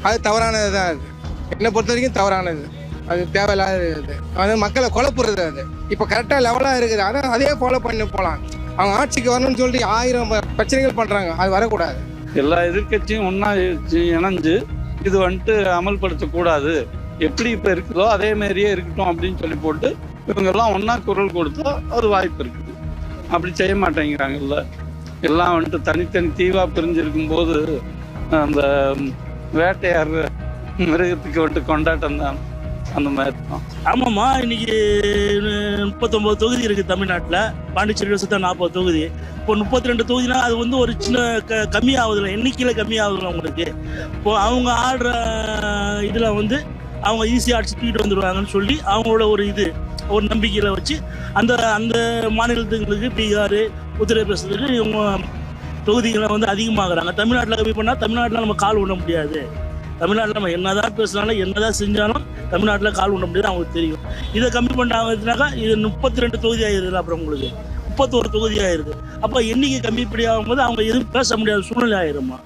அது தவறானது தான். அது என்னை பொறுத்த வரைக்கும் தவறானது. அது தேவையில்லாதது. அது மக்களை குழப்புறது. அது இப்போ கரெக்டாக லெவலாக இருக்குது. ஆனால் அதே ஃபாலோ பண்ணி போகலாம். அவங்க ஆட்சிக்கு வரணும்னு சொல்லிட்டு 1000 பிரச்சனைகள் பண்ணுறாங்க. அது வரக்கூடாது. எல்லா எதிர்கட்சியும் ஒன்றா இணைஞ்சு இது வந்துட்டு அமல்படுத்தக்கூடாது, எப்படி இப்போ இருக்குதோ அதே மாதிரியே இருக்கட்டும் அப்படின்னு சொல்லி போட்டு இவங்கெல்லாம் ஒன்றா குரல் கொடுத்தா ஒரு வாய்ப்பு இருக்குது. அப்படி செய்ய மாட்டேங்கிறாங்கல்ல. எல்லாம் வந்துட்டு தனித்தனி தீவாக பிரிஞ்சிருக்கும் போது அந்த வேட்டையார் மிருகத்துக்கு வந்துட்டு கொண்டாட்டம் தான். அந்த மாதிரி தான். ஆமாம்மா, இன்னைக்கு 39 தொகுதி இருக்குது தமிழ்நாட்டில். பாண்டிச்சேரியில் சுத்தம் 40 தொகுதி. இப்போ 32 தொகுதினா அது வந்து ஒரு சின்ன கம்மியாகுதுல, எண்ணிக்கையில் கம்மியாகுதுல உங்களுக்கு. இப்போ அவங்க ஆடுற இதில் வந்து அவங்க ஈஸியாக அடிச்சு தூக்கிட்டு வந்துடுவாங்கன்னு சொல்லி அவங்களோட ஒரு நம்பிக்கையில் வச்சு அந்த அந்த மாநிலத்துங்களுக்கு பீகார், உத்தரப்பிரதேசத்துக்கு இவங்க தொகுதிகளை வந்து அதிகமாகறாங்க. தமிழ்நாட்டில் கம்மி பண்ணால் தமிழ்நாட்டில் நம்ம கால் விட முடியாது. தமிழ்நாட்டில் நம்ம என்னதான் பேசினாலும் என்னதான் செஞ்சாலும் தமிழ்நாட்டில் கால் விட முடியாது, அவங்களுக்கு தெரியும். இதை கம்மி பண்ணாங்கன்னாக்கா இது 32 தொகுதி ஆகிடுது. அப்புறம் உங்களுக்கு 31 தொகுதி ஆயிடுது. அப்போ எண்ணிக்கை கம்மிப்படி ஆகும்போது அவங்க எதுவும் பேச முடியாத சூழ்நிலை ஆயிருமா.